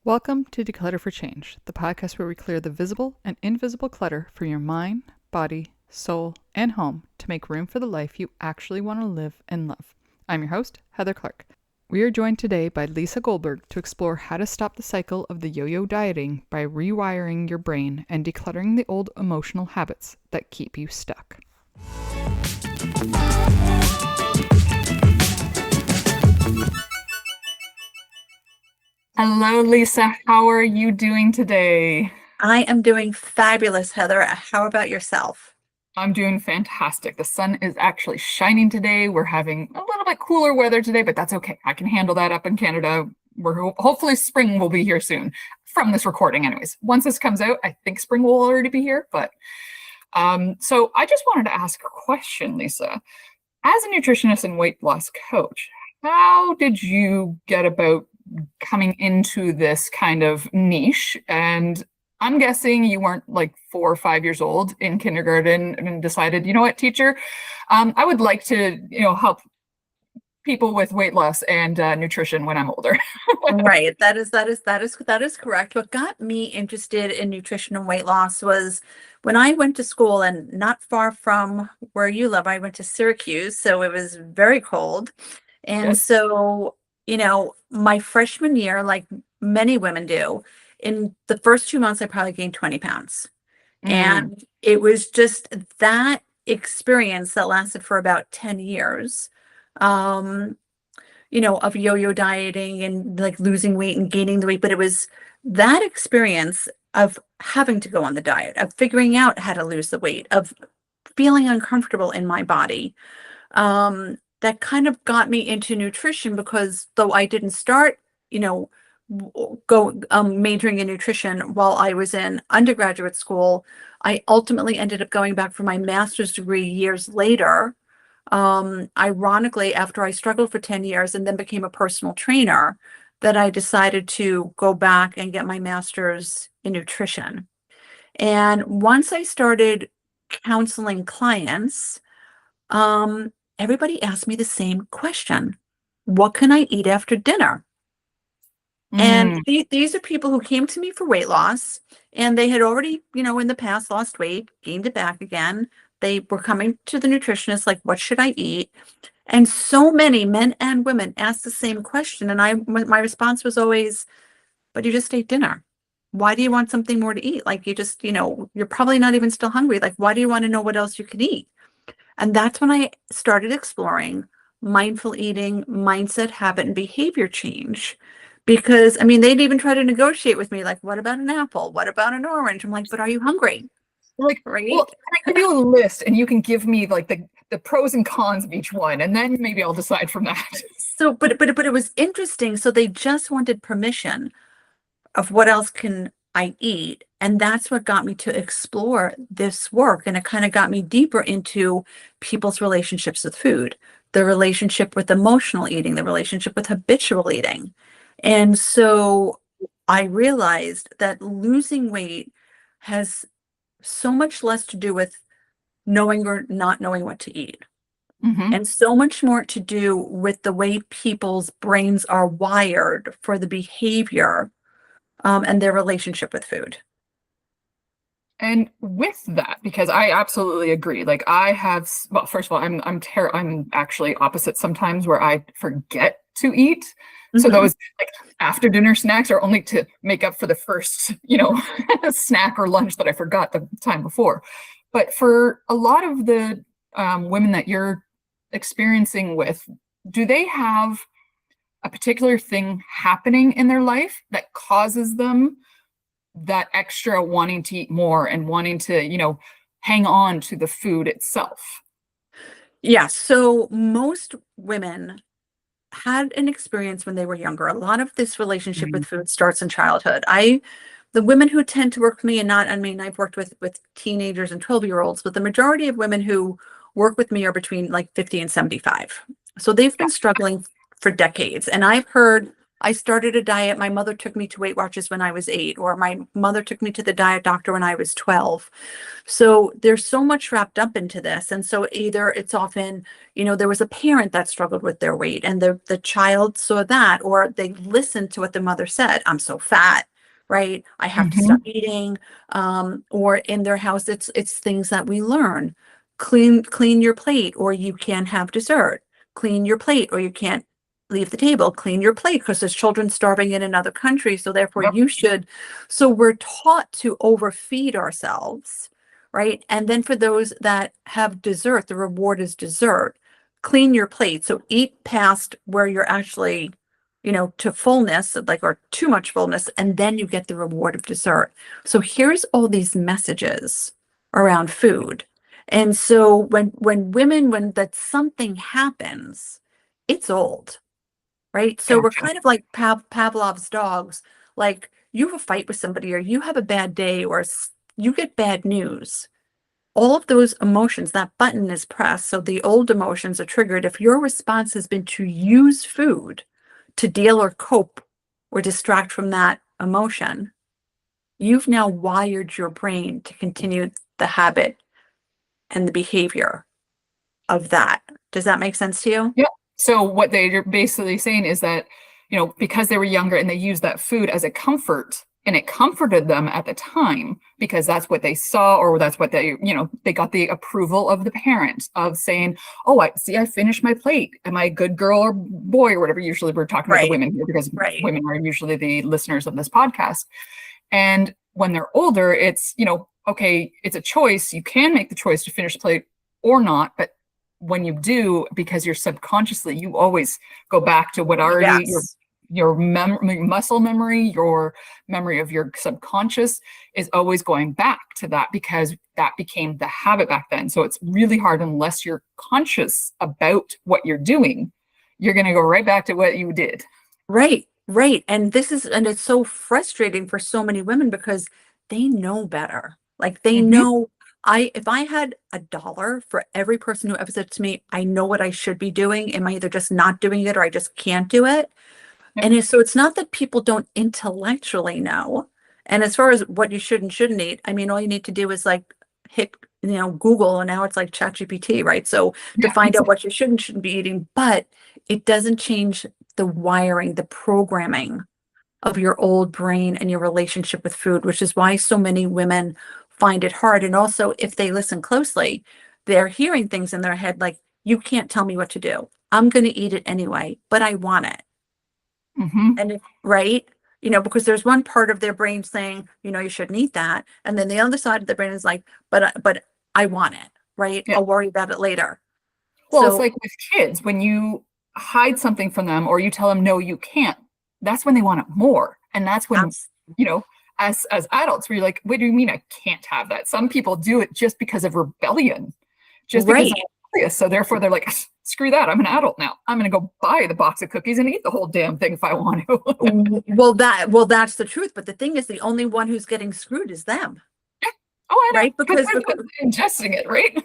Welcome to Declutter for Change, the podcast where we clear the visible and invisible clutter for your mind, body, soul, and home to make room for the life you actually want to live and love. I'm your host, Heather Clark. We are joined today by Lisa Goldberg to explore how to stop the cycle of the yo-yo dieting by rewiring your brain and decluttering the old emotional habits that keep you stuck. Hello, Lisa. How are you doing today? I am doing fabulous, Heather. How about yourself? I'm doing fantastic. The sun is actually shining today. We're having a little bit cooler weather today, but that's okay. I can handle that up in Canada. Hopefully spring will be here soon from this recording anyways. Once this comes out, I think spring will already be here, but so I just wanted to ask a question, Lisa. As a nutritionist and weight loss coach, how did you get about coming into this kind of niche? And I'm guessing you weren't like 4 or 5 years old in kindergarten and decided, you know what, teacher, I would like to, help people with weight loss and nutrition when I'm older. Right. That is correct. What got me interested in nutrition and weight loss was when I went to school, and not far from where you live. I went to Syracuse, so it was very cold. And Yes. so, my freshman year, like many women do, in the first 2 months, I probably gained 20 pounds. Mm, And it was just that experience that lasted for about 10 years. Um, of yo-yo dieting and like losing weight and gaining the weight. But it was that experience of having to go on the diet, of figuring out how to lose the weight, of feeling uncomfortable in my body. That kind of got me into nutrition, because though I didn't start, majoring in nutrition while I was in undergraduate school, I ultimately ended up going back for my master's degree years later. Ironically, after I struggled for 10 years and then became a personal trainer, that I decided to go back and get my master's in nutrition. And once I started counseling clients, everybody asked me the same question: what can I eat after dinner? And mm, these are people who came to me for weight loss, and they had already, in the past lost weight, gained it back again. They were coming to the nutritionist like, what should I eat? And so many men and women asked the same question. And my response was always, but you just ate dinner. Why do you want something more to eat? Like, you just, you're probably not even still hungry. Like, why do you want to know what else you can eat? And that's when I started exploring mindful eating, mindset, habit, and behavior change. Because, I mean, they'd even try to negotiate with me, like, what about an apple? What about an orange? I'm like, but are you hungry? like, Right? well, can I give you a list and you can give me like the pros and cons of each one, and then maybe I'll decide from that. So, but it was interesting. So they just wanted permission of what else can I eat. And that's what got me to explore this work. And it kind of got me deeper into people's relationships with food, the relationship with emotional eating, the relationship with habitual eating. And so I realized that losing weight has so much less to do with knowing or not knowing what to eat, Hmm. and so much more to do with the way people's brains are wired for the behavior, and their relationship with food. And with that, because I absolutely agree. Like I have, well, first of all, I'm actually opposite sometimes where I forget to eat. So Mhm. those like after dinner snacks are only to make up for the first, snack or lunch that I forgot the time before. But for a lot of the women that you're experiencing with, do they have a particular thing happening in their life that causes them that extra wanting to eat more and wanting to, hang on to the food itself? Yeah, so most women had an experience when they were younger. A lot of this relationship Mm. with food starts in childhood. The women who tend to work with me, and not, I mean, I've worked with teenagers and 12-year-olds, but the majority of women who work with me are between like 50 and 75. So they've been struggling for decades. And I've heard I started a diet. My mother took me to Weight Watchers when I was 8, or my mother took me to the diet doctor when I was 12. So there's so much wrapped up into this. And so either it's often, there was a parent that struggled with their weight and the child saw that, or they listened to what the mother said. I'm so fat, right? I have to stop Hmm. eating. Or in their house, it's things that we learn. Clean your plate, or you can't have dessert. Clean your plate, or you can't leave the table. Clean your plate because there's children starving in another country. So therefore Yep. you should. So we're taught to overfeed ourselves, right? And then for those that have dessert, the reward is dessert. Clean your plate. So eat past where you're actually, to fullness, like, or too much fullness, and then you get the reward of dessert. So here's all these messages around food. And so when that something happens, it's old, right? So we're Gotcha. kind of like Pavlov's dogs. Like, you have a fight with somebody, or you have a bad day, or you get bad news. All of those emotions, that button is pressed. So the old emotions are triggered. If your response has been to use food to deal or cope or distract from that emotion, you've now wired your brain to continue the habit and the behavior of that. Does that make sense to you? Yep. So what they're basically saying is that, because they were younger and they used that food as a comfort and it comforted them at the time because that's what they saw, or that's what they got the approval of the parent of saying, oh, I finished my plate. Am I a good girl or boy or whatever? Usually we're talking about the Right, women here because right, women are usually the listeners of this podcast. And when they're older, it's, okay, it's a choice. You can make the choice to finish the plate or not, but when you do, because you're subconsciously, you always go back to what already yes. your muscle memory, your memory of your subconscious is always going back to that because that became the habit back then. So it's really hard unless you're conscious about what you're doing. You're going to go right back to what you did. Right, right. And it's so frustrating for so many women because they know better. Like, they Hmm. know, if I had $1 for every person who ever said to me, I know what I should be doing, am I either just not doing it or I just can't do it? Yep. And so it's not that people don't intellectually know. And as far as what you should and shouldn't eat, I mean, all you need to do is like hit, Google, and now it's like ChatGPT, right? So to Yeah, find out exactly. what you should and shouldn't be eating, but it doesn't change the wiring, the programming of your old brain and your relationship with food, which is why so many women find it hard. And also, if they listen closely, they're hearing things in their head like, you can't tell me what to do. I'm going to eat it anyway, but I want it. Hmm. And right, because there's one part of their brain saying, you shouldn't eat that. And then the other side of the brain is like, but I want it, right? Yeah. I'll worry about it later. Well, it's So like with kids, when you hide something from them or you tell them, no, you can't, that's when they want it more. And that's when, that's you know, as adults, we're like, what do you mean I can't have that? Some people do it just because of rebellion, just because they're right. curious. So therefore they're like, screw that. I'm an adult now. I'm going to go buy the box of cookies and eat the whole damn thing if I want to. Well, that's the truth. But the thing is, the only one who's getting screwed is them, Oh, I know. right? Because Because they're the ones ingesting it, right?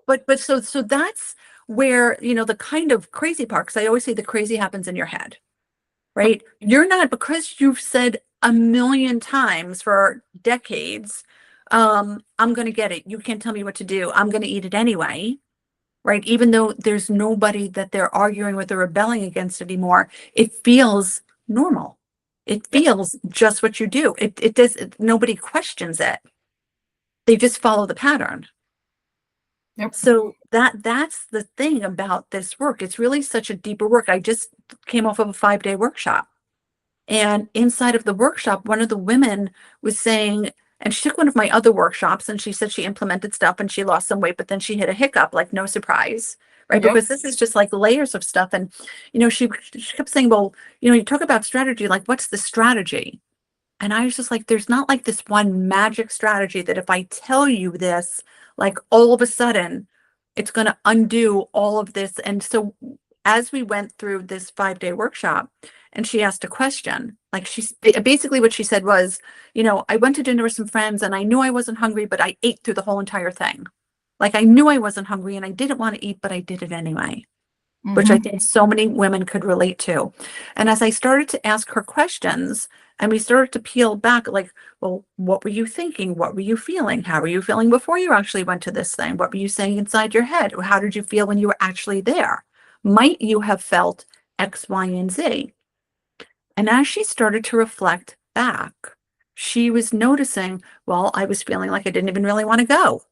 but so that's where, the kind of crazy part, because I always say the crazy happens in your head, right? You're not, because you've said a million times for decades, I'm going to get it. You can't tell me what to do. I'm going to eat it anyway, right? Even though there's nobody that they're arguing with or rebelling against anymore, it feels normal. It Yep. feels just what you do. It does, nobody questions it. They just follow the pattern. Yep. So that's the thing about this work. It's really such a deeper work. I just came off of a 5-day workshop. And inside of the workshop, one of the women was saying, and she took one of my other workshops and she said she implemented stuff and she lost some weight, but then she hit a hiccup, like, no surprise, right? Yep. Because this is just like layers of stuff. And, she kept saying, well, you talk about strategy, like, what's the strategy? And I was just like, there's not like this one magic strategy that if I tell you this, like, all of a sudden it's going to undo all of this. And so as we went through this 5-day workshop and she asked a question, like, she's basically what she said was, I went to dinner with some friends and I knew I wasn't hungry, but I ate through the whole entire thing. Like, I knew I wasn't hungry and I didn't want to eat, but I did it anyway. which I Hmm. think so many women could relate to. And as I started to ask her questions and we started to peel back, like, well, what were you thinking? What were you feeling? How were you feeling before you actually went to this thing? What were you saying inside your head? How did you feel when you were actually there? Might you have felt X, Y, and Z? And as she started to reflect back, she was noticing, well, I was feeling like I didn't even really want to go.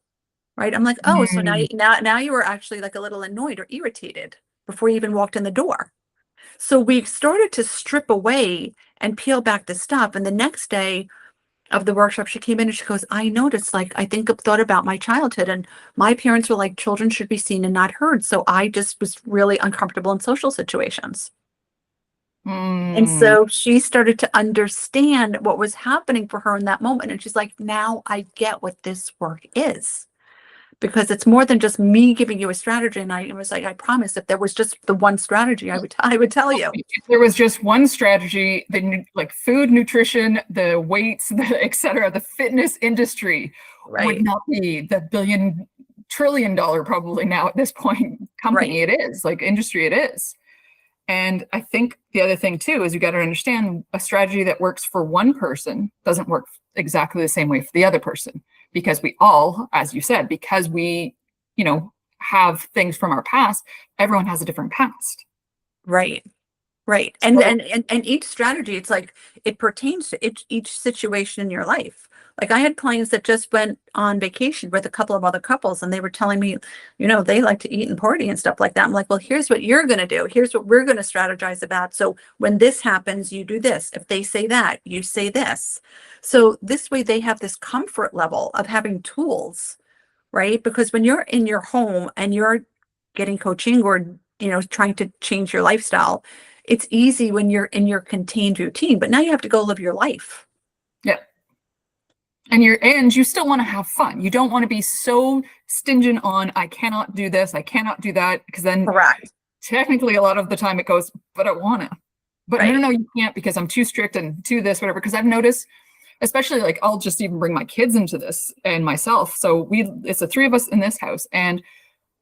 Right. I'm like, oh, so now, Mm. now you were actually like a little annoyed or irritated before you even walked in the door. So we started to strip away and peel back the stuff. And the next day of the workshop, she came in and she goes, I noticed, like, I think I've thought about my childhood, and my parents were like, children should be seen and not heard. So I just was really uncomfortable in social situations. And Mm. so she started to understand what was happening for her in that moment. And she's like, now I get what this work is. Because it's more than just me giving you a strategy. And I was like, I promise if there was just the one strategy, I would tell you. If there was just one strategy, like food, nutrition, the weights, et cetera, the fitness industry would Right. not be the billion trillion dollar probably now at this point Right. company it is, like industry it is. And I think the other thing too is you got to understand a strategy that works for one person doesn't work exactly the same way for the other person, because we all, as you said, because we, have things from our past, everyone has a different past. Right. Right. So And each strategy, it's like it pertains to each situation in your life. Like I had clients that just went on vacation with a couple of other couples and they were telling me, they like to eat and party and stuff like that. I'm like, well, here's what you're going to do. Here's what we're going to strategize about. So when this happens, you do this. If they say that, you say this. So this way they have this comfort level of having tools, right? Because when you're in your home and you're getting coaching or, trying to change your lifestyle, it's easy when you're in your contained routine, but now you have to go live your life. yeah. And you still want to have fun. You don't want to be so stingent on I cannot do this, I cannot do that, because then Correct. technically a lot of the time it goes, but I want to. But no, no, Right. no, you can't because I'm too strict and too this, whatever. Because I've noticed, especially like I'll just even bring my kids into this and myself. So it's the three of us in this house, and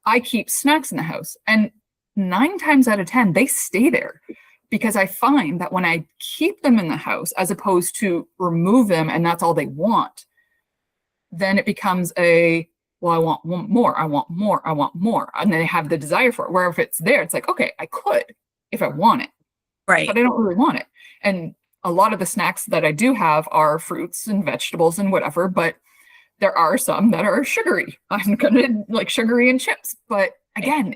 I keep snacks in the house. And 9 times out of 10, they stay there because I find that when I keep them in the house, as opposed to remove them and that's all they want, then it becomes well, I want more, I want more, I want more. And they have the desire for it. Where if it's there, it's like, okay, I could if I want it, but Right. I don't really want it. And a lot of the snacks that I do have are fruits and vegetables and whatever, but there are some that are sugary. I'm gonna like sugary and chips. But again,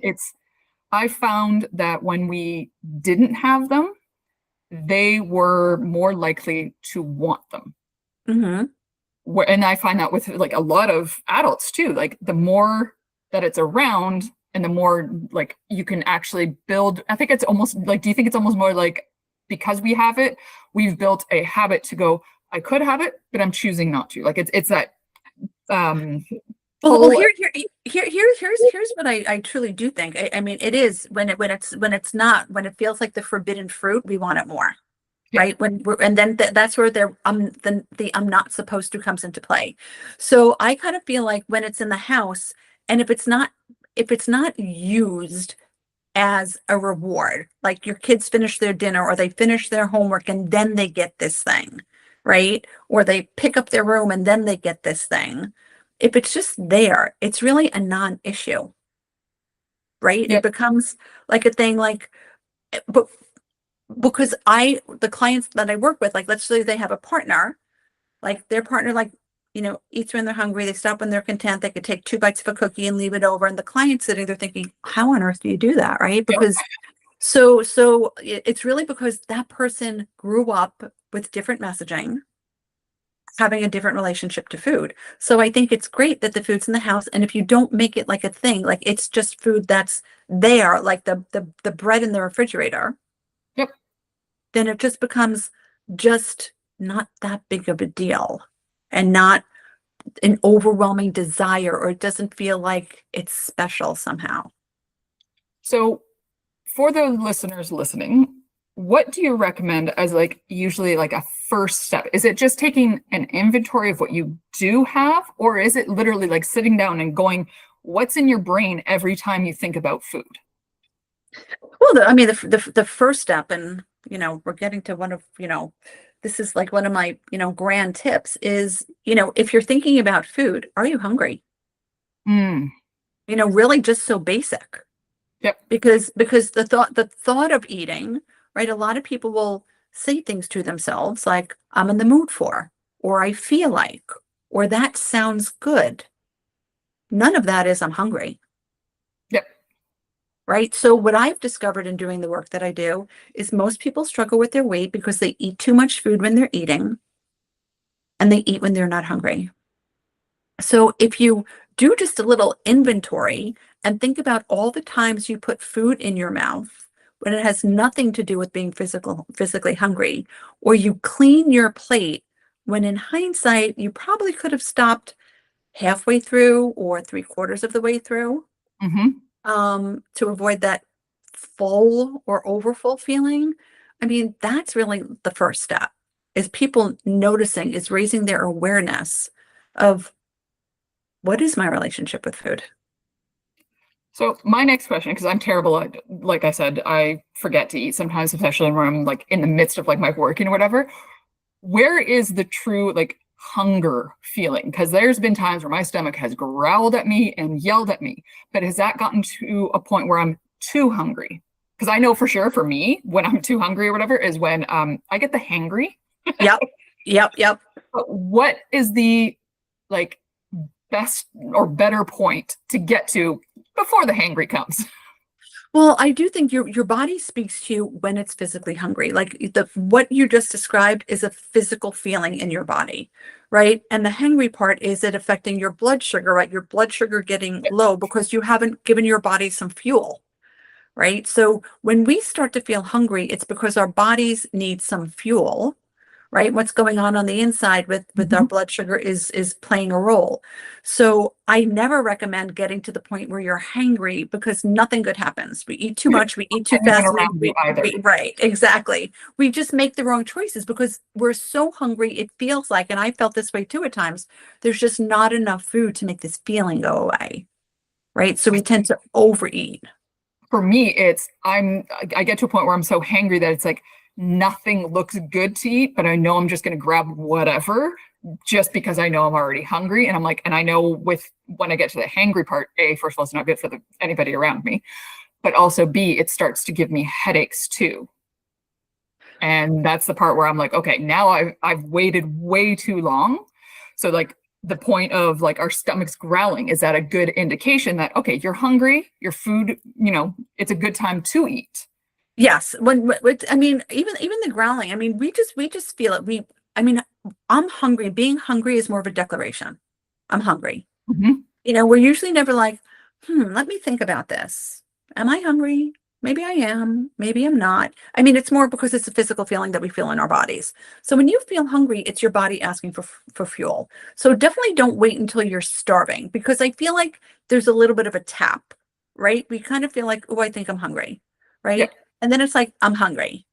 I found that when we didn't have them, they were more likely to want them. Mm-hmm. And I find that with like a lot of adults too, like the more that it's around and the more like you can actually build. I think it's almost like, do you think it's almost more like because we have it, we've built a habit to go, I could have it, but I'm choosing not to. Like it's that um Well, pull. here's what I truly do think. I mean, it is when it's not, when it feels like the forbidden fruit, we want it more. Yeah, Right. And then that's where the I'm not supposed to comes into play. So I kind of feel like when it's in the house and if it's not used as a reward, like your kids finish their dinner or they finish their homework and then they get this thing, right? Or they pick up their room and then they get this thing. If it's just there, it's really a non-issue, right? yeah, It becomes like a thing like, but because the clients that I work with, like let's say they have a partner, like their partner, like, eats when they're hungry, they stop when they're content, they could take 2 bites of a cookie and leave it over. And the client's sitting there thinking, how on earth do you do that? Right. yeah. Because so it's really because that person grew up with different messaging, having a different relationship to food. So I think it's great that the food's in the house. And if you don't make it like a thing, like it's just food that's there, like the bread in the refrigerator, Yep. then it just becomes just not that big of a deal and not an overwhelming desire, or it doesn't feel like it's special somehow. So for the listeners listening, what do you recommend as like usually like a first step? Is it just taking an inventory of what you do have, or is it literally like sitting down and going, what's in your brain every time you think about food? Well, I mean, the first step, and we're getting to one of, this is like one of my, grand tips is, if you're thinking about food, are you hungry? Mm, Really just so basic. yep. Because the thought of eating, right? A lot of people will say things to themselves like, I'm in the mood for, or I feel like, or that sounds good. None of that is I'm hungry. Yep. Right. So what I've discovered in doing the work that I do is most people struggle with their weight because they eat too much food when they're eating and they eat when they're not hungry. So if you do just a little inventory and think about all the times you put food in your mouth when it has nothing to do with being physically hungry, or you clean your plate when in hindsight you probably could have stopped halfway through or three-quarters of the way through, Hmm. to avoid that full or overfull feeling. I mean, that's really the first step is people noticing, is raising their awareness of what is my relationship with food? So my next question, because I'm terrible at, like I said, I forget to eat sometimes, especially when I'm like in the midst of like my working or whatever. Where is the true like hunger feeling? Because there's been times where my stomach has growled at me and yelled at me, but has that gotten to a point where I'm too hungry? Because I know for sure for me, when I'm too hungry or whatever, is when I get the hangry. Yep. Yep. Yep. But what is the like best or better point to get to before the hangry comes? Well, I do think your body speaks to you when it's physically hungry. Like the what you just described is a physical feeling in your body, right? And the hangry part is it affecting your blood sugar, right? Your blood sugar getting low because you haven't given your body some fuel, right? So when we start to feel hungry, it's because our bodies need some fuel, right? What's going on the inside with our Mhm. blood sugar is playing a role. So I never recommend getting to the point where you're hangry because nothing good happens. We eat too much, we eat too Anyone fast, around you either. right, exactly. We just make the wrong choices because we're so hungry. It feels like, and I felt this way too at times, there's just not enough food to make this feeling go away, right? So we tend to overeat. For me, I get to a point where I'm so hangry that it's like nothing looks good to eat, but I know I'm just going to grab whatever just because I know I'm already hungry. And I'm like, and I know with when I get to the hangry part, A, first of all, it's not good for anybody around me, but also B, it starts to give me headaches too. And that's the part where I'm like, okay, now I've waited way too long. So like the point of like our stomachs growling, is that a good indication that okay, you're hungry, your food, it's a good time to eat. Yes, I mean, even the growling. I mean, we just feel it. I mean, I'm hungry. Being hungry is more of a declaration. I'm hungry. Mhm. We're usually never like, let me think about this. Am I hungry? Maybe I am. Maybe I'm not. I mean, it's more because it's a physical feeling that we feel in our bodies. So when you feel hungry, it's your body asking for fuel. So definitely don't wait until you're starving because I feel like there's a little bit of a tap, right? We kind of feel like, oh, I think I'm hungry, Yep. right? And then it's like, I'm hungry.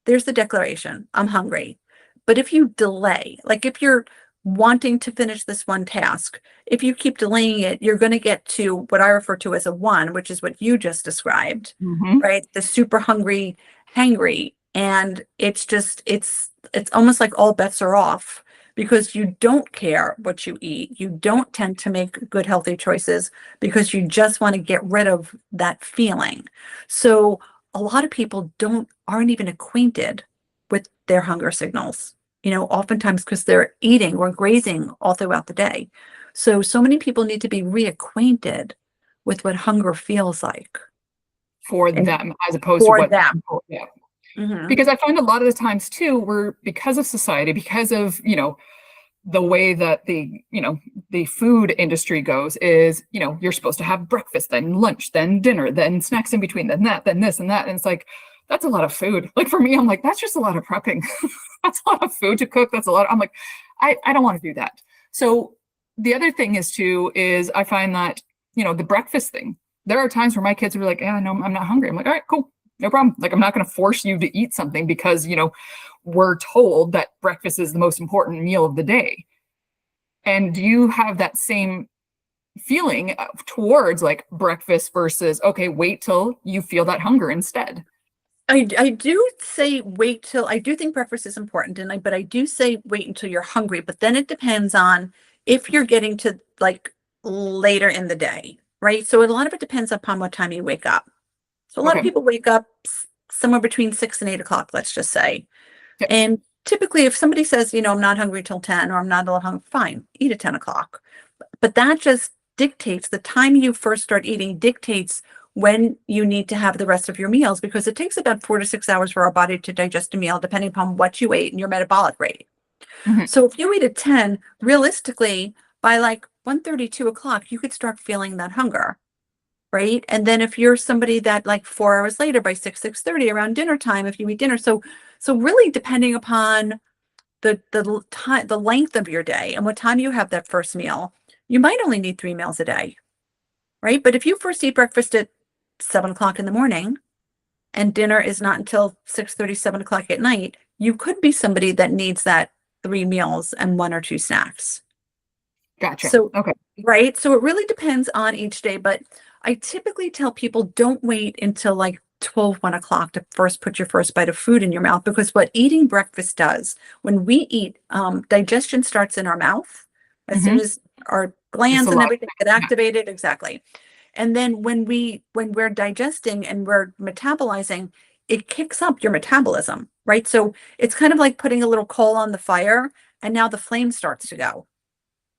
There's the declaration, I'm hungry. But if you delay, like if you're wanting to finish this one task, if you keep delaying it, you're going to get to what I refer to as a one, which is what you just described, Hmm. right? The super hungry, hangry. And it's almost like all bets are off because you don't care what you eat. You don't tend to make good, healthy choices because you just want to get rid of that feeling. So a lot of people aren't even acquainted with their hunger signals, oftentimes because they're eating or grazing all throughout the day. So many people need to be reacquainted with what hunger feels like For and them as opposed to for what them. people, yeah. Hmm. Because I find a lot of the times too, we're because of society, because of, the way that the food industry goes is, you're supposed to have breakfast, then lunch, then dinner, then snacks in between, then that, then this and that. And it's like, that's a lot of food. Like for me, I'm like, that's just a lot of prepping. That's a lot of food to cook. That's a lot. I'm like, I don't want to do that. So the other thing is too, is I find that, the breakfast thing, there are times where my kids are like, yeah, no, I'm not hungry. I'm like, all right, cool. No problem. Like, I'm not going to force you to eat something because, we're told that breakfast is the most important meal of the day. And do you have that same feeling towards like breakfast versus, okay, wait till you feel that hunger instead. I do say wait till I do think breakfast is important, and but I do say wait until you're hungry. But then it depends on if you're getting to like later in the day, right? So a lot of it depends upon what time you wake up. So a lot of Okay. people wake up somewhere between 6 and 8 o'clock, let's just say. Yep. And typically, if somebody says, I'm not hungry till 10 or I'm not a little hungry, fine, eat at 10 o'clock. But that just dictates the time you first start eating, dictates when you need to have the rest of your meals, because it takes about 4 to 6 hours for our body to digest a meal, depending upon what you ate and your metabolic rate. Mhm. So if you eat at 10, realistically, by like 1:30, 2 o'clock, you could start feeling that hunger. Right. And then if you're somebody that like 4 hours later by 6:30 around dinner time, if you eat dinner. So really depending upon the time, the length of your day and what time you have that first meal, you might only need 3 meals a day. Right. But if you first eat breakfast at 7 o'clock in the morning and dinner is not until 6:30, 7 o'clock at night, you could be somebody that needs that 3 meals and 1 or 2 snacks. Gotcha. So, Okay. right. So it really depends on each day, but I typically tell people don't wait until like 12, 1 o'clock to first put your first bite of food in your mouth, because what eating breakfast does when we eat, digestion starts in our mouth as soon Hmm. as our The glands and saliva. everything get Yeah. activated. Exactly. And then when we're digesting and we're metabolizing, it kicks up your metabolism, right? So it's kind of like putting a little coal on the fire and now the flame starts to go.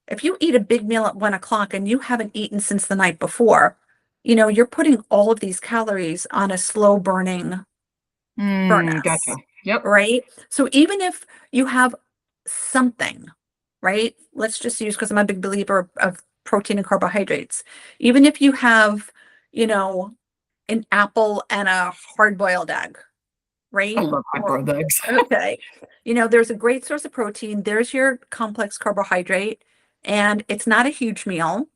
If you eat a big meal at 1 o'clock and you haven't eaten since the night before, you're putting all of these calories on a slow burning Gotcha. furnace, Yep. right? So even if you have something, right? Let's just use, because I'm a big believer of protein and carbohydrates. Even if you have, you know, an apple and a hard-boiled egg, I right? love Or hard-boiled eggs. okay. There's a great source of protein. There's your complex carbohydrate, and it's not a huge meal,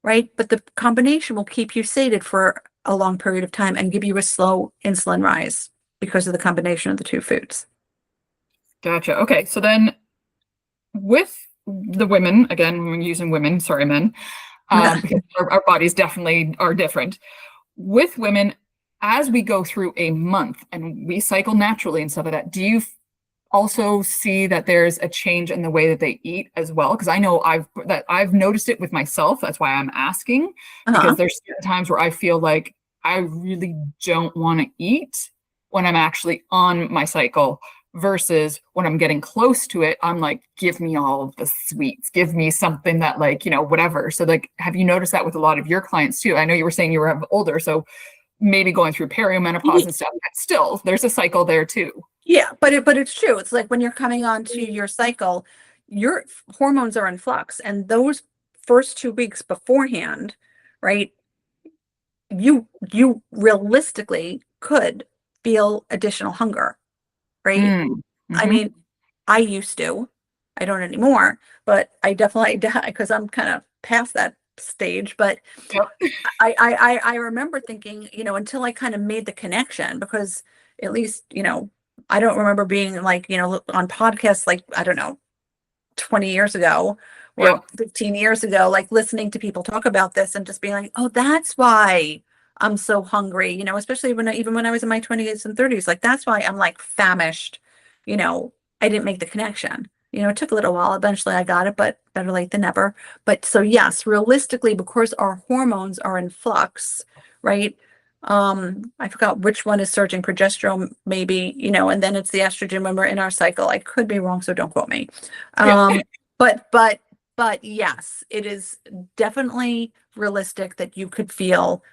right? But the combination will keep you sated for a long period of time and give you a slow insulin rise because of the combination of the two foods. Gotcha. Okay. So then with the women, again, we're using women, sorry, men, because our bodies definitely are different. With women, as we go through a month and we cycle naturally and stuff like that, do you also see that there's a change in the way that they eat as well? Because I know I've noticed it with myself. That's why I'm asking, because Uh-huh. there's certain times where I feel like I really don't want to eat when I'm actually on my cycle versus when I'm getting close to it, I'm like, give me all of the sweets, give me something that like, whatever. So like, have you noticed that with a lot of your clients too? I know you were saying you were older, so maybe going through perimenopause and stuff, but still there's a cycle there too. Yeah, but it's true. It's like when you're coming on to your cycle, your hormones are in flux, and those first 2 weeks beforehand, right? You realistically could feel additional hunger, right? Mm. I Hmm. mean, I used to. I don't anymore, but I definitely because I'm kind of past that stage. But Yep. I remember thinking, until I kind of made the connection, because at least, I don't remember being like, on podcasts like, I don't know, 20 years ago or Yep. 15 years ago, like listening to people talk about this and just being like, oh, that's why I'm so hungry, especially even when I was in my 20s and 30s, like that's why I'm like famished, you know, I didn't make the connection. It took a little while. Eventually I got it, but better late than never. But so yes, realistically, because our hormones are in flux, right? I forgot which one is surging, progesterone, maybe, and then it's the estrogen when we're in our cycle. I could be wrong, so don't quote me. Yep. Um, but yes, it is definitely realistic that you could feel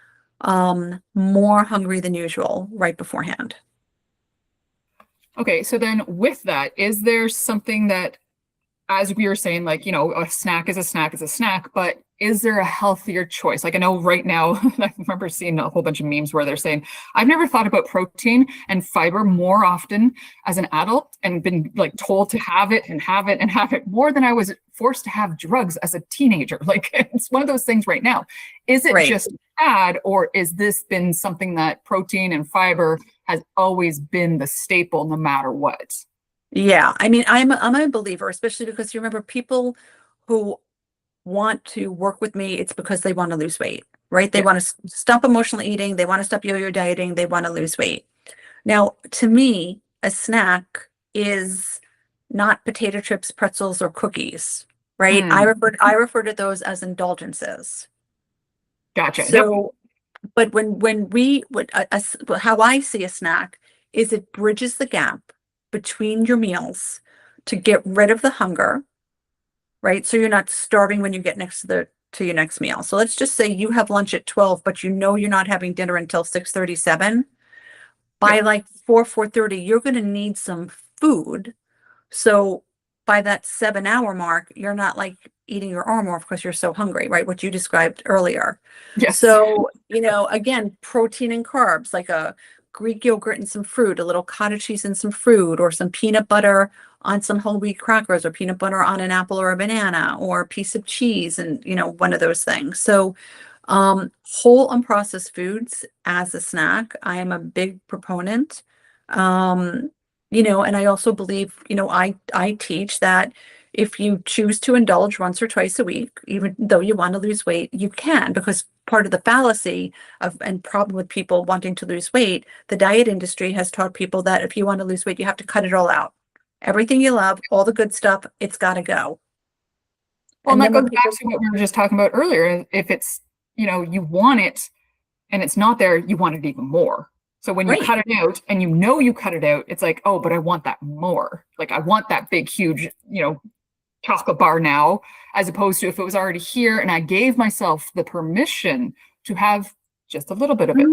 more hungry than usual right beforehand. Okay, so then with that, is there something that, as we were saying, like, a snack is a snack is a snack, but is there a healthier choice? Like, I know right now, I remember seeing a whole bunch of memes where they're saying, I've never thought about protein and fiber more often as an adult and been like told to have it and have it and have it more than I was forced to have drugs as a teenager. Like, it's one of those things right now. Is it Right. just bad, or is this been something that protein and fiber has always been the staple no matter what? Yeah. I mean, I'm a believer, especially because you remember people who want to work with me, it's because they want to lose weight, right? They Yeah. want to stop emotional eating. They want to stop yo-yo dieting. They want to lose weight. Now, to me, a snack is not potato chips, pretzels, or cookies, right? I Mm, refer to those as indulgences. gotcha. Yep. So, but when we would how I see a snack is it bridges the gap between your meals to get rid of the hunger, right? So you're not starving when you get next to the to your next meal. So let's just say you have lunch at 12, but you know you're not having dinner until 6:37. By Yep. like 4:30, you're going to need some food. So by that 7 hour mark, you're not like eating your arm off because you're so hungry, right? What you described earlier. Yes. So, again, protein and carbs, like a Greek yogurt and some fruit, a little cottage cheese and some fruit, or some peanut butter on some whole wheat crackers, or peanut butter on an apple or a banana, or a piece of cheese and, one of those things. So, whole unprocessed foods as a snack, I am a big proponent. Um, and I also believe, I teach that if you choose to indulge once or twice a week, even though you want to lose weight, you can, because part of the fallacy of and problem with people wanting to lose weight, the diet industry has taught people that if you want to lose weight, you have to cut it all out. Everything you love, all the good stuff, it's got to go. Well, and And that then goes when back people, to what we were just talking about earlier. If it's, you want it and it's not there, you want it even more. So when you right. cut it out and you cut it out, it's like, oh, but I want that more. Like I want that big, huge, chocolate bar now, as opposed to if it was already here and I gave myself the permission to have just a little bit of it.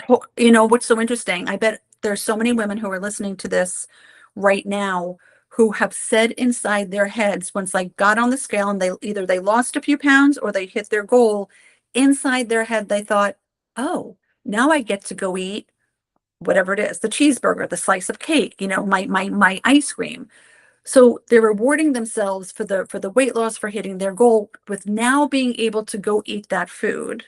What's so interesting? I bet there's so many women who are listening to this right now who have said inside their heads, once like got on the scale and they lost a few pounds or they hit their goal, inside their head they thought, oh, now I get to go eat whatever it is, the cheeseburger, the slice of cake, my ice cream. So they're rewarding themselves for the weight loss, for hitting their goal, with now being able to go eat that food.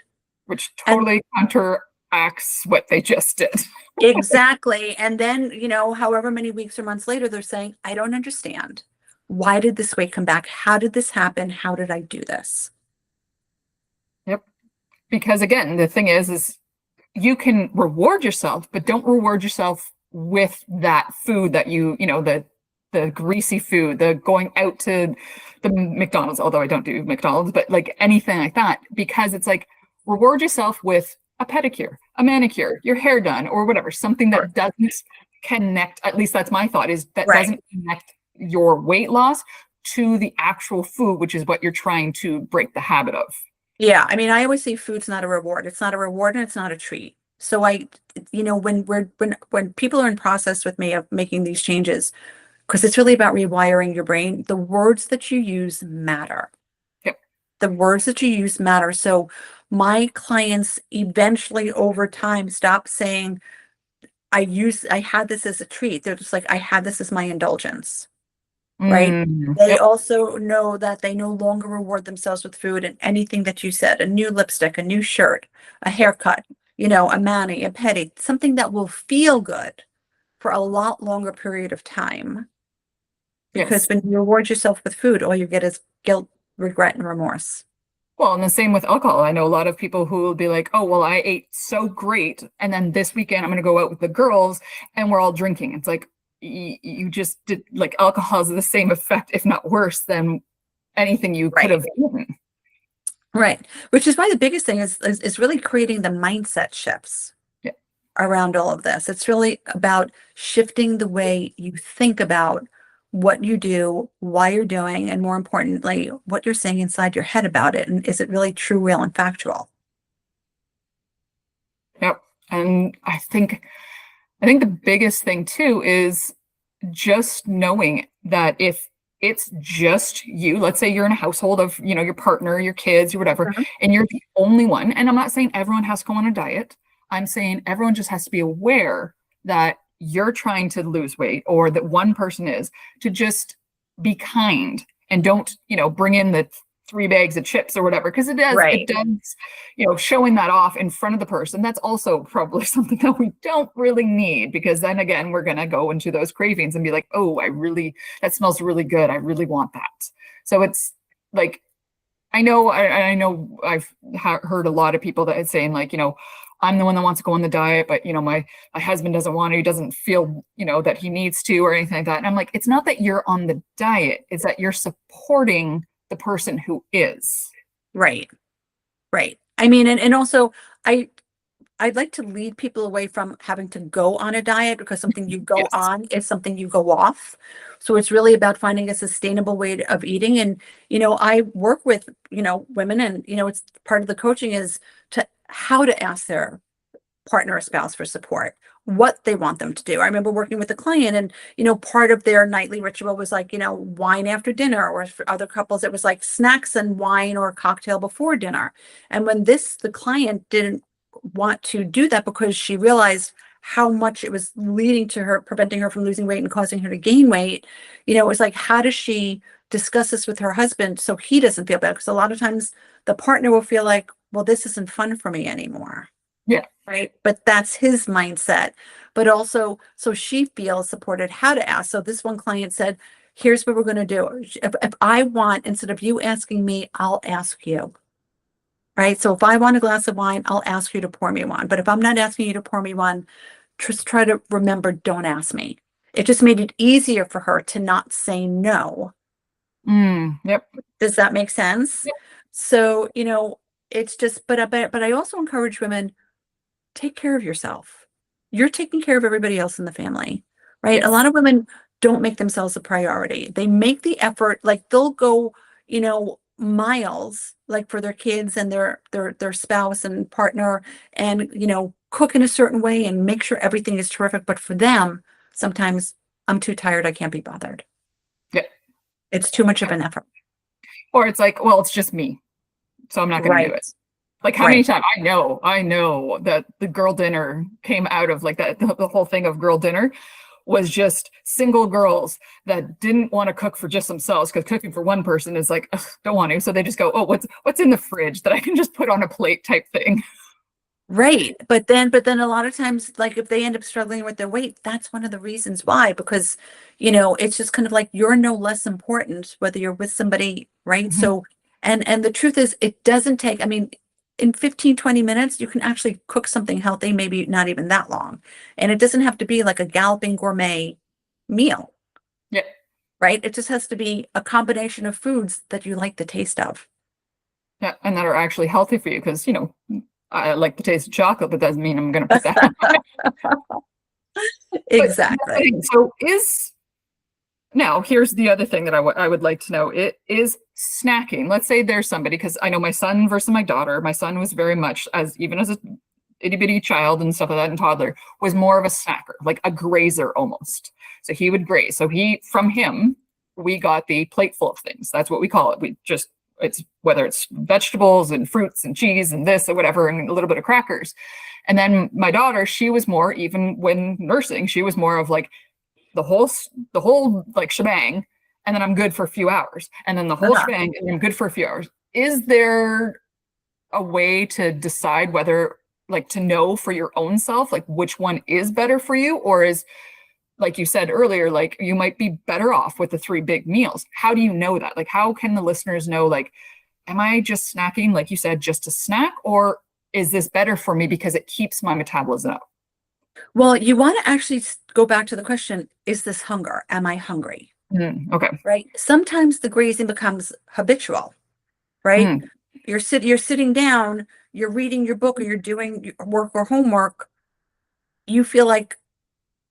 Which And totally counteracts what they just did. exactly. And then, however many weeks or months later, they're saying, I don't understand. Why did this weight come back? How did this happen? How did I do this? Yep. Because again, the thing is you can reward yourself, but don't reward yourself with that food that the greasy food, the going out to the McDonald's, although I don't do McDonald's, but like anything like that, because it's like reward yourself with a pedicure, a manicure, your hair done, or whatever, something Sure. that doesn't connect, at least that's my thought, is that Right. doesn't connect your weight loss to the actual food, which is what you're trying to break the habit of. Yeah. I mean, I always say food's not a reward. It's not a reward and it's not a treat. So when people are in process with me of making these changes, because it's really about rewiring your brain, the words that you use matter. Yep. The words that you use matter. So my clients eventually over time stop saying, I had this as a treat. They're just like, I had this as my indulgence, right? They Yep. also know that they no longer reward themselves with food, and anything that you said, a new lipstick, a new shirt, a haircut, a mani, a pedi, something that will feel good for a lot longer period of time. Because Yes. when you reward yourself with food, all you get is guilt, regret, and remorse. Well, and the same with alcohol. I know a lot of people who will be like, oh, well, I ate so great. And then this weekend I'm going to go out with the girls and we're all drinking. It's like, you just did, like, alcohol has the same effect, if not worse, than anything you could Right. have eaten. Right. Which is why the biggest thing is really creating the mindset shifts Yeah. around all of this. It's really about shifting the way you think about what you do, why you're doing, and more importantly, what you're saying inside your head about it. And is it really true, real, and factual? Yep. And I think the biggest thing too is just knowing that if it's just you, let's say you're in a household of, your partner, your kids, or whatever, Mhm. and you're the only one, and I'm not saying everyone has to go on a diet. I'm saying everyone just has to be aware that you're trying to lose weight or that one person is, to just be kind and don't, bring in the 3 bags of chips or whatever, because it Right. does, showing that off in front of the person, that's also probably something that we don't really need, because then again we're going to go into those cravings and be like, oh, that smells really good, I really want that. So it's like, I know I've heard a lot of people that are saying like, I'm the one that wants to go on the diet, but my husband doesn't want to, he doesn't feel, that he needs to or anything like that. And I'm like, it's not that you're on the diet, it's that you're supporting the person who is. Right. Right. I mean, and also I I'd like to lead people away from having to go on a diet, because something you go Yes. on is something you go off. So it's really about finding a sustainable way of eating. And, I work with, women, and, it's part of the coaching is to how to ask their partner or spouse for support, what they want them to do. I remember working with a client, and, part of their nightly ritual was like, wine after dinner, or for other couples, it was like snacks and wine or cocktail before dinner. And when the client didn't want to do that because she realized how much it was leading to her, preventing her from losing weight and causing her to gain weight, it was like, how does she discuss this with her husband so he doesn't feel bad? Because a lot of times the partner will feel like, well, this isn't fun for me anymore. Yeah. Right. But that's his mindset. But also, so she feels supported how to ask. So this one client said, here's what we're going to do. If I want, instead of you asking me, I'll ask you. Right. So if I want a glass of wine, I'll ask you to pour me one. But if I'm not asking you to pour me one, just try to remember, don't ask me. It just made it easier for her to not say no. Yep. Does that make sense? Yep. So, it's just, but I also encourage women, take care of yourself. You're taking care of everybody else in the family, right? A Yes. lot of women don't make themselves a priority. They make the effort, like they'll go, miles, like for their kids and their spouse and partner, and cook in a certain way and make sure everything is terrific. But for them, sometimes I'm too tired, I can't be bothered. Yeah. It's too much of an effort. Or it's like, well, it's just me, so I'm not going to do Right. it. Like how many Right. times I know that the girl dinner came out of like that, the whole thing of girl dinner was just single girls that didn't want to cook for just themselves, because cooking for one person is like, ugh, don't want to. So they just go, oh, what's in the fridge that I can just put on a plate type thing. Right. But then a lot of times, like if they end up struggling with their weight, that's one of the reasons why, because, it's just kind of like you're no less important whether you're with somebody, right? Mhm. So, and the truth is it doesn't take, I mean, in 15, 20 minutes, you can actually cook something healthy, maybe not even that long. And it doesn't have to be like a galloping gourmet meal, Yeah. right? It just has to be a combination of foods that you like the taste of. Yeah. And that are actually healthy for you, because, I like the taste of chocolate, but doesn't mean I'm going to put that on. But Exactly. so now here's the other thing that I would like to know. It is snacking. Let's say there's somebody, because I know my son versus my daughter. My son was very much, even as a itty bitty child and stuff like that, and toddler, was more of a snacker, like a grazer almost. So he would graze. So from him, we got the plate full of things. That's what we call it. It's whether it's vegetables and fruits and cheese and this or whatever, and a little bit of crackers. And then my daughter, she was more, even when nursing, she was more of like the whole like shebang, and then I'm good for a few hours, and then the whole Uh-huh. shebang, and I'm good for a few hours. Is there a way to decide whether, like, to know for your own self, like which one is better for you, or is, like you said earlier, like you might be better off with the three big meals? How do you know that? Like, how can the listeners know, like, am I just snacking, like you said, just to snack, or is this better for me because it keeps my metabolism up? Well, you want to actually go back to the question, is this hunger? Am I hungry? Okay. Right? Sometimes the grazing becomes habitual, right? Mm, You're sitting down, you're reading your book, or you're doing your work or homework. You feel like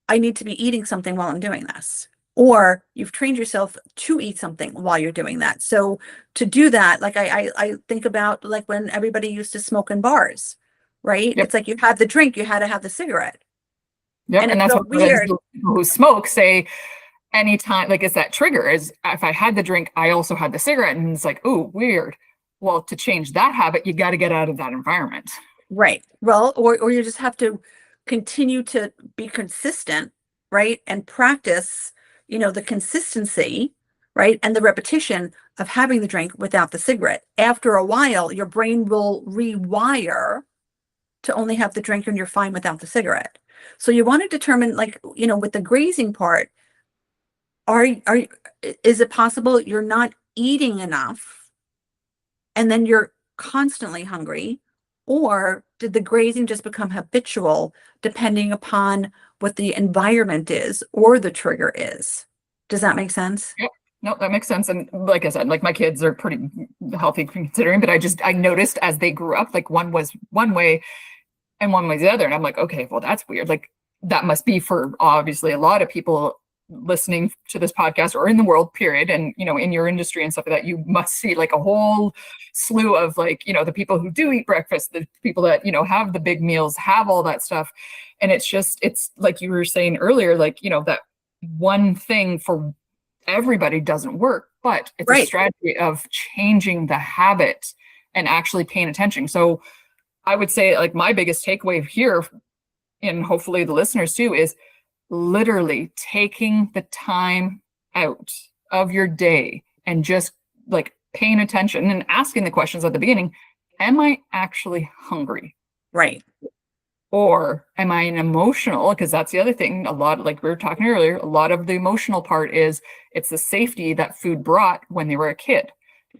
I need to be eating something while I'm doing this. Or you've trained yourself to eat something while you're doing that. So to do that, like I think about like when everybody used to smoke in bars, right? yep. It's like you had the drink, you had to have the cigarette. Yep. And And it that's felt what weird. the people who smoke say anytime, like, it's that trigger is, if I had the drink, I also had the cigarette. And it's like, oh, weird. Well, to change that habit, you got to get out of that environment. Right. Well, or you just have to continue to be consistent, right? And practice, the consistency, right? And the repetition of having the drink without the cigarette. After a while, your brain will rewire to only have the drink and you're fine without the cigarette. So you want to determine, like, with the grazing part, are is it possible you're not eating enough, and then you're constantly hungry? Or did the grazing just become habitual depending upon what the environment is or the trigger is? Does that make sense? Yep. No, that makes sense. And like I said, like my kids are pretty healthy considering, but I noticed as they grew up, like one was one way and one was the other. And I'm like, okay, well, that's weird. Like that must be for obviously a lot of people listening to this podcast or in the world, period. And, in your industry and stuff like that, you must see like a whole slew of like, the people who do eat breakfast, the people that, have the big meals, have all that stuff. And it's like you were saying earlier, like, that one thing for everybody doesn't work, but it's a Right. strategy of changing the habit and actually paying attention. So I would say like my biggest takeaway here, and hopefully the listeners too, is literally taking the time out of your day and just like paying attention and asking the questions at the beginning. Am I actually hungry? Right. Or am I an emotional? Because that's the other thing. A lot, like we were talking earlier, a lot of the emotional part is it's the safety that food brought when they were a kid.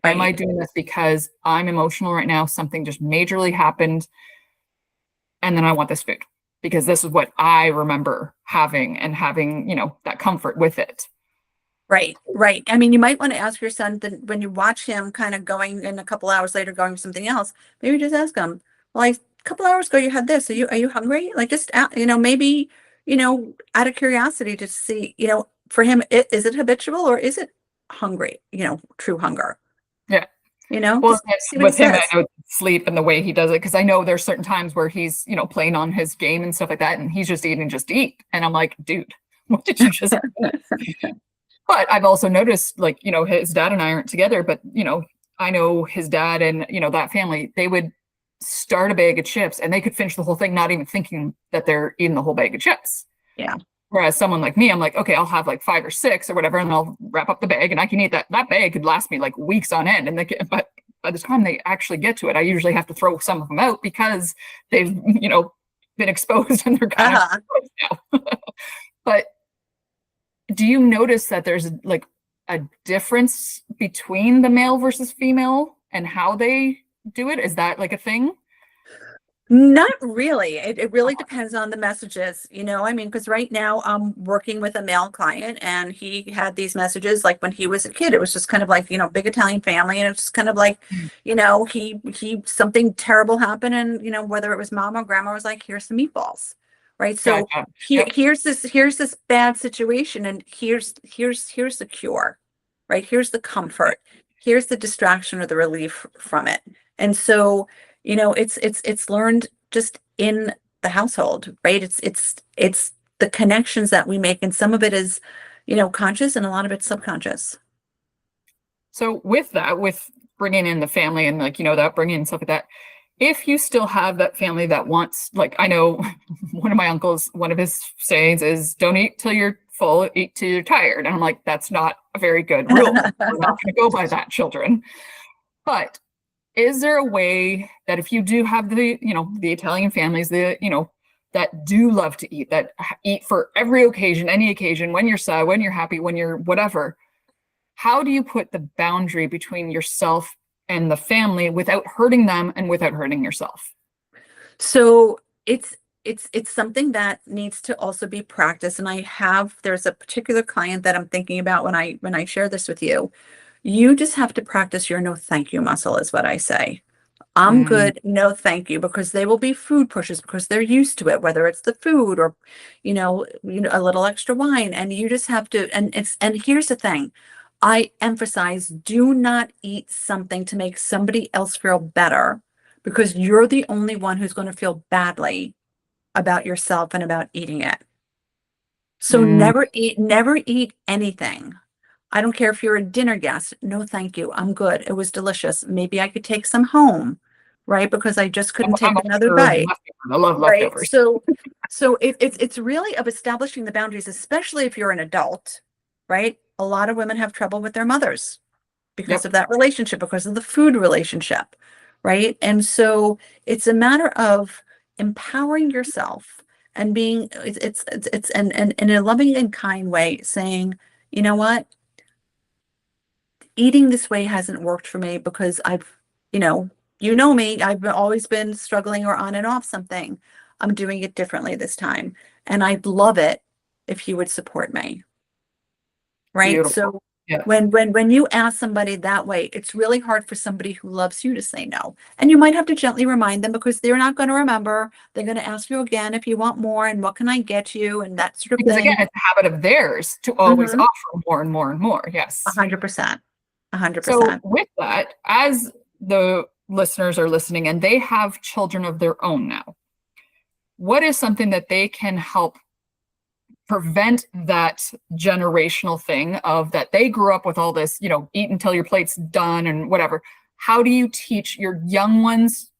Am I Right. doing this because I'm emotional right now? Something just majorly happened, and then I want this food because this is what I remember having and having, that comfort with it. Right, right. I mean, you might want to ask your son that when you watch him kind of going in a couple hours later, going to something else, maybe just ask him, like, a couple hours ago you had this. Are you hungry? Like, just maybe, out of curiosity to see, for him, is it habitual or is it hungry? True hunger. Yeah. Well, Just see what he with him, I says. know it's sleep and the way he does it, because I know there's certain times where he's, playing on his game and stuff like that, and he's just eating just to eat. And I'm like, dude, what did you just eat? But I've also noticed, like, his dad and I aren't together, but, I know his dad and, that family, they would start a bag of chips and they could finish the whole thing, not even thinking that they're eating the whole bag of chips. Yeah. Whereas someone like me, I'm like, okay, I'll have like 5 or 6 or whatever, and I'll wrap up the bag and I can eat that. That bag could last me like weeks on end. But by the time they actually get to it, I usually have to throw some of them out because they've, been exposed and they're kind Uh-huh. of now. But do you notice that there's like a difference between the male versus female and how they do it? Is that like a thing? Not really. It really depends on the messages, I mean, because right now I'm working with a male client and he had these messages like when he was a kid. It was just kind of like, big Italian family. And it's just kind of like, Mm. he something terrible happened. And, whether it was mom or grandma was like, here's some meatballs. Right. So Gotcha. Yep. here's this bad situation. And here's the cure. Right. Here's the comfort. Here's the distraction or the relief from it. And so it's learned just in the household, right? It's the connections that we make, and some of it is, conscious, and a lot of it's subconscious. So with that, with bringing in the family and like, that bringing in stuff like that, if you still have that family that wants, like, I know one of my uncles, one of his sayings is don't eat till you're full, eat till you're tired. And I'm like, that's not a very good rule. We're not going to go by that, children. But is there a way that if you do have the Italian families, that do love to eat, that eat for every occasion, any occasion, when you're sad, when you're happy, when you're whatever, how do you put the boundary between yourself and the family without hurting them and without hurting yourself? So it's something that needs to also be practiced. And there's a particular client that I'm thinking about when I share this with you. You just have to practice your no thank you muscle, is what I say. I'm Mm, good, no thank you, because they will be food pushers because they're used to it, whether it's the food or, a little extra wine. And you just have to, and here's the thing. I emphasize, do not eat something to make somebody else feel better because you're the only one who's going to feel badly about yourself and about eating it. So mm. never eat anything. I don't care if you're a dinner guest. No, thank you. I'm good. It was delicious. Maybe I could take some home, right? Because I just couldn't I'm take all another for bite, leftovers. I love right? leftovers. So it's really of establishing the boundaries, especially if you're an adult, right? A lot of women have trouble with their mothers because Yep. of that relationship, because of the food relationship, right? And so it's a matter of empowering yourself and being it's and in a loving and kind way saying, you know what? Eating this way hasn't worked for me because I've you know, you know me, always been struggling or on and off something. I'm doing it differently this time. And I'd love it if you would support me. Right. Beautiful. So Yeah. when you ask somebody that way, it's really hard for somebody who loves you to say no. And you might have to gently remind them because they're not going to remember. They're going to ask you again if you want more and what can I get you and that sort of Because again, thing. it's a habit of theirs to always Mm-hmm. offer more and more and more. Yes. 100%. A hundred So percent. with that, as the listeners are listening and they have children of their own now, what is something that they can help prevent that generational thing of that they grew up with all this, eat until your plate's done and whatever. How do you teach your young ones,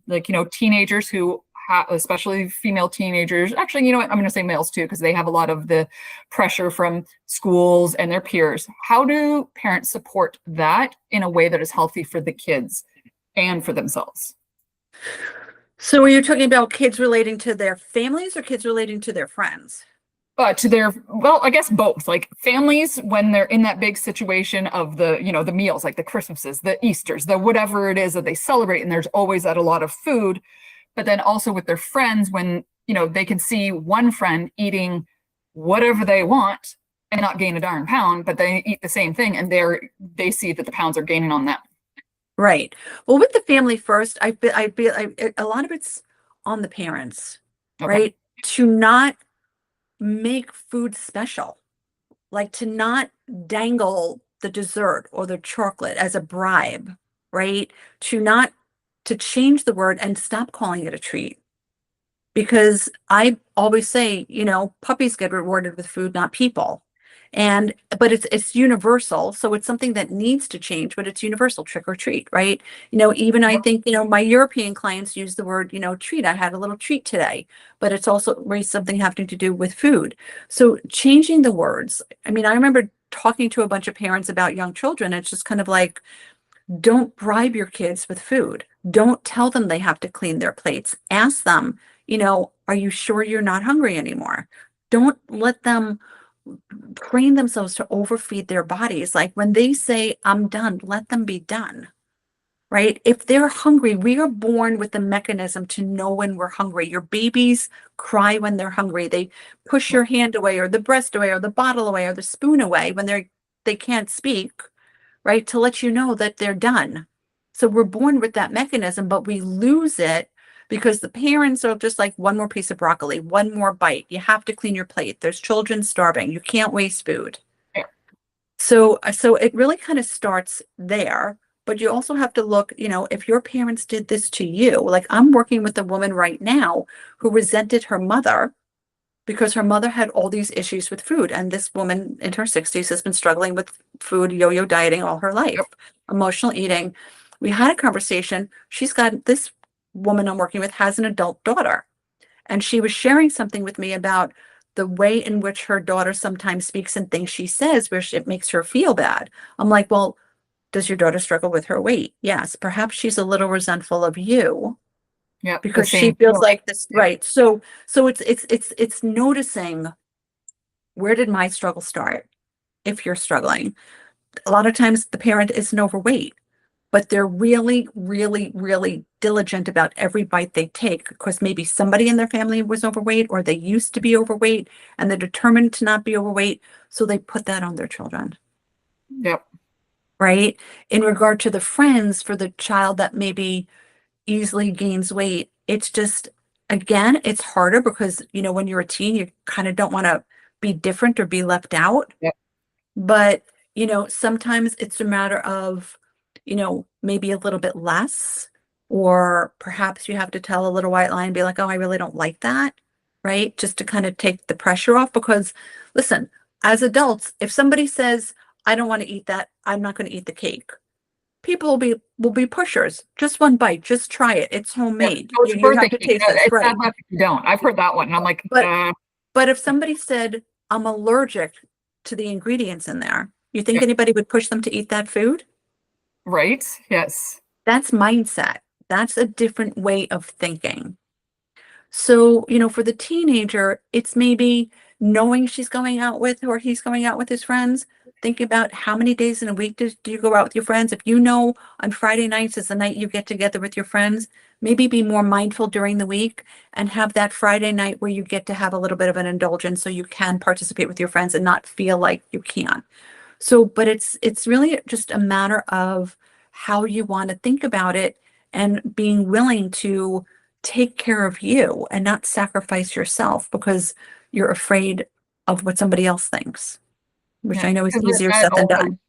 like, teenagers who especially female teenagers, actually, you know what, I'm going to say males too, because they have a lot of the pressure from schools and their peers. How do parents support that in a way that is healthy for the kids and for themselves? So are you talking about kids relating to their families or kids relating to their friends? To their, well, I guess both, like families when they're in that big situation of the meals, like the Christmases, the Easters, the whatever it is that they celebrate, and there's always that a lot of food. But then also with their friends when, they can see one friend eating whatever they want and not gain a darn pound, but they eat the same thing and they see that the pounds are gaining on them. Right. Well, with the family first, a lot of it's on the parents, Okay. right? To not make food special, like to not dangle the dessert or the chocolate as a bribe, right? To change the word and stop calling it a treat. Because I always say, puppies get rewarded with food, not people. But it's universal, so it's something that needs to change, but it's universal, trick or treat, right? Even I Yep. think, my European clients use the word, treat. I had a little treat today, but it's also something having to do with food. So changing the words. I mean, I remember talking to a bunch of parents about young children. It's just kind of like, don't bribe your kids with food. Don't tell them they have to clean their plates. Ask them, are you sure you're not hungry anymore? Don't let them train themselves to overfeed their bodies. Like when they say, I'm done, let them be done, right? If they're hungry, we are born with the mechanism to know when we're hungry. Your babies cry when they're hungry. They push your hand away or the breast away or the bottle away or the spoon away when they can't speak, right? To let you know that they're done. So we're born with that mechanism, but we lose it because the parents are just like one more piece of broccoli, one more bite. You have to clean your plate. There's children starving. You can't waste food. So it really kind of starts there, but you also have to look, if your parents did this to you, like I'm working with a woman right now who resented her mother because her mother had all these issues with food. And this woman in her 60s has been struggling with food, yo-yo dieting all her life, Yep. emotional eating. We had a conversation. This woman I'm working with has an adult daughter. And she was sharing something with me about the way in which her daughter sometimes speaks and things she says, where it makes her feel bad. I'm like, well, does your daughter struggle with her weight? Yes. Perhaps she's a little resentful of you Yep. The because she same feels feeling. like this, Yeah. right? So it's noticing, where did my struggle start? If you're struggling, a lot of times the parent isn't overweight, but they're really, really, really diligent about every bite they take because maybe somebody in their family was overweight or they used to be overweight and they're determined to not be overweight. So they put that on their children, Yep. right? In regard to the friends for the child that maybe easily gains weight, it's just, again, it's harder because, when you're a teen, you kind of don't want to be different or be left out. Yep. But, sometimes it's a matter of, maybe a little bit less, or perhaps you have to tell a little white lie and be like, oh, I really don't like that, right? Just to kind of take the pressure off. Because listen, as adults, if somebody says, I don't want to eat that, I'm not going to eat the cake. People will be pushers. Just one bite, just try it. It's Yep. homemade. Oh, it's You birthday have to cake. taste this, It's bad right? luck if you don't. I've heard that one. And I'm like, But but if somebody said, I'm allergic to the ingredients in there, you think yep. anybody would push them to eat that food? Right. Yes. That's mindset. That's a different way of thinking. So, for the teenager, it's maybe knowing she's going out with or he's going out with his friends. Think about how many days in a week do you go out with your friends? If you know on Friday nights is the night you get together with your friends, maybe be more mindful during the week and have that Friday night where you get to have a little bit of an indulgence so you can participate with your friends and not feel like you can't. So, but it's really just a matter of how you want to think about it and being willing to take care of you and not sacrifice yourself because you're afraid of what somebody else thinks, which Yeah, I know is because easier that said than also done.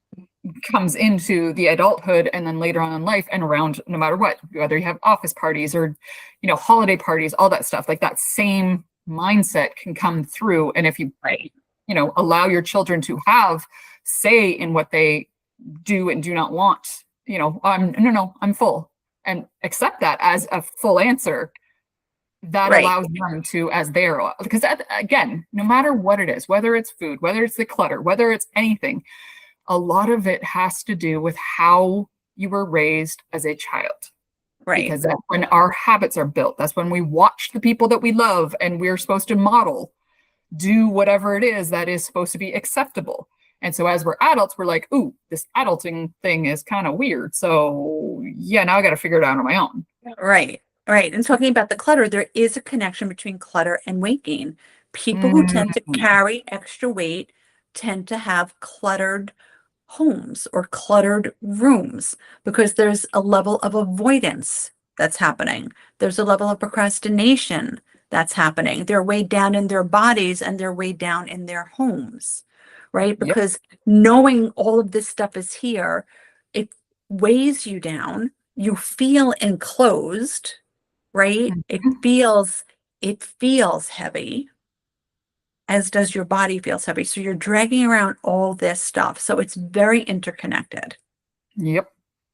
comes into the adulthood and then later on in life and around no matter what, whether you have office parties or, holiday parties, all that stuff, like that same mindset can come through. And if you, Right. allow your children to have say in what they do and do not want, no, I'm full and accept that as a full answer that Right. allows them to as their because that, again, no matter what it is, whether it's food, whether it's the clutter, whether it's anything, a lot of it has to do with how you were raised as a child. Right. Because that's when our habits are built. That's when we watch the people that we love and we're supposed to model, do whatever it is that is supposed to be acceptable. And so as we're adults, we're like, ooh, this adulting thing is kind of weird. So yeah, now I got to figure it out on my own. Right. Right. And talking about the clutter, there is a connection between clutter and weight gain. People who tend to Mm, carry extra weight tend to have cluttered homes or cluttered rooms because there's a level of avoidance that's happening. There's a level of procrastination that's happening. They're weighed down in their bodies and they're weighed down in their homes, right? yep. Because knowing all of this stuff is here, it weighs you down. You feel enclosed, right? Mhm. It feels heavy, as does your body feels heavy. So you're dragging around all this stuff. So it's very interconnected. Yep.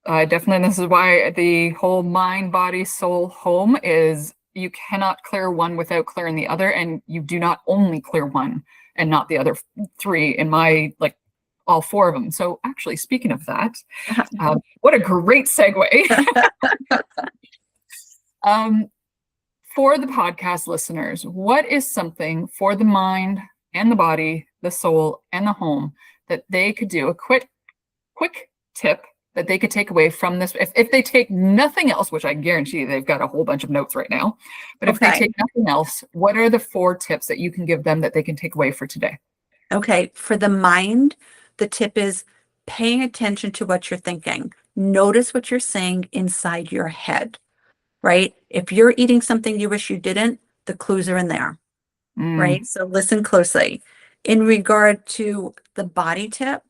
I definitely, this is why the whole mind, body, soul, home is you cannot clear one without clearing the other. And you do not only clear one and not the other three in my, like, all four of them. So actually, speaking of that, what a great segue. um, for the podcast listeners, what is something for the mind and the body, the soul, and the home that they could do? A quick tip that they could take away from this if they take nothing else, which I guarantee they've got a whole bunch of notes right now, but if they Okay. take nothing else, what are the 4 tips that you can give them that they can take away for today? Okay. For the mind, the tip is paying attention to what you're thinking. Notice what you're saying inside your head, right? If you're eating something you wish you didn't, the clues are in there, Mm, right? So listen closely. In regard to the body tip,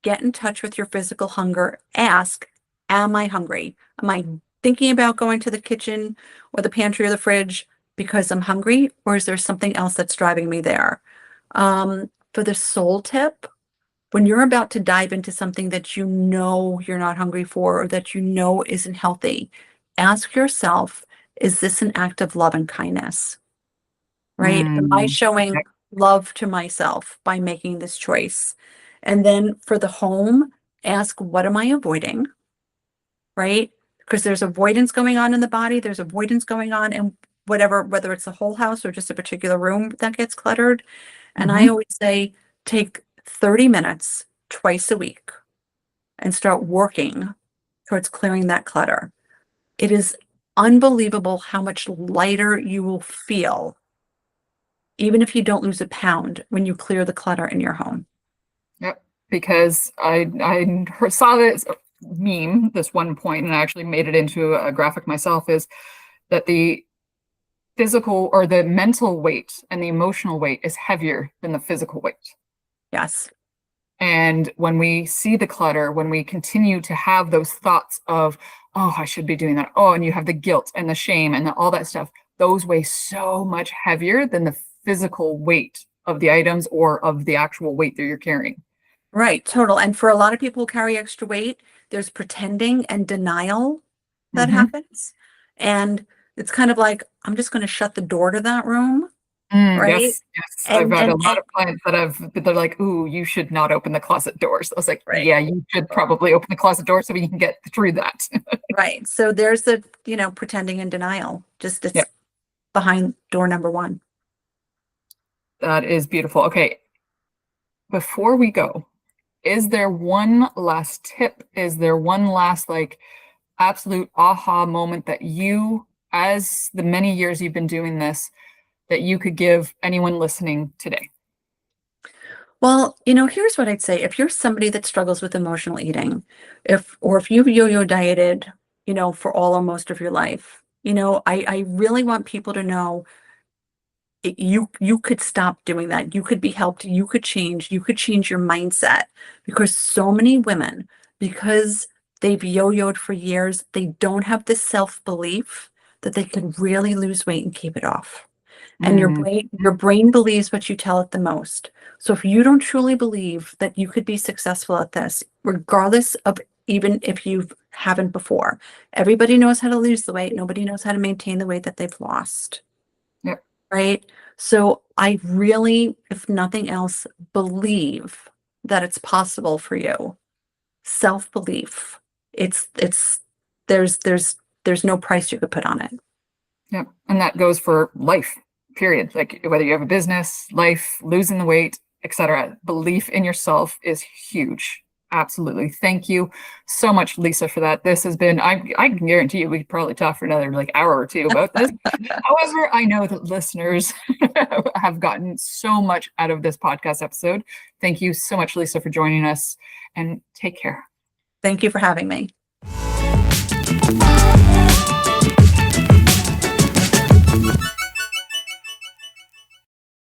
get in touch with your physical hunger. Ask, am I hungry? Am I thinking about going to the kitchen or the pantry or the fridge because I'm hungry? Or is there something else that's driving me there? For the soul tip, when you're about to dive into something that you know you're not hungry for or that you know isn't healthy, ask yourself, is this an act of love and kindness? Right? Am I mm, showing love to myself by making this choice? And then for the home, ask, what am I avoiding? Right? Because there's avoidance going on in the body, there's avoidance going on in whatever, whether it's the whole house or just a particular room that gets cluttered. And I mhm. always say, take 30 minutes twice a week and start working towards clearing that clutter. It is unbelievable how much lighter you will feel even if you don't lose a pound when you clear the clutter in your home. Yep. Because saw this meme this one point and I actually made it into a graphic myself is that the physical or the mental weight and the emotional weight is heavier than the physical weight. Yes. And when we see the clutter, when we continue to have those thoughts of, oh, I should be doing that. Oh, and you have the guilt and the shame and all that stuff, those weigh so much heavier than the physical weight of the items or of the actual weight that you're carrying. Right. Total. And for a lot of people who carry extra weight, there's pretending and denial that Mm-hmm. happens. And it's kind of like, I'm just going to shut the door to that room. Right. Yes, yes. I've And, had a and, lot and, of clients that they're like, ooh, you should not open the closet doors. I was like, right. yeah, you should probably open the closet door so we can get through that. Right. So there's the, pretending and denial. Just Yeah, it's behind door number one. that is beautiful. Okay, before we go, is there one last tip? Is there one last like absolute aha moment that you, as the many years you've been doing this, that you could give anyone listening today? Well, here's what I'd say. If you're somebody that struggles with emotional eating, if you've yo-yo dieted, for all or most of your life, I really want people to know you could stop doing that. You could be helped. You could change your mindset, because so many women, because they've yo-yoed for years, they don't have this self-belief that they could really lose weight and keep it off. And your Mm, brain believes what you tell it the most. So if you don't truly believe that you could be successful at this, regardless of, even if you haven't before, everybody knows how to lose the weight. Nobody knows how to maintain the weight that they've lost. yep. Right? So I really, if nothing else, believe that it's possible for you. Self-belief. It's there's no price you could put on it. Yep. And that goes for life, period. Like whether you have a business, life, losing the weight, etc. Belief in yourself is huge. Absolutely. Thank you so much, Lisa, for that. This has been, I can guarantee you we could probably talk for another like hour or two about this. However, I know that listeners have gotten so much out of this podcast episode. Thank you so much, Lisa, for joining us, and take care. Thank you for having me.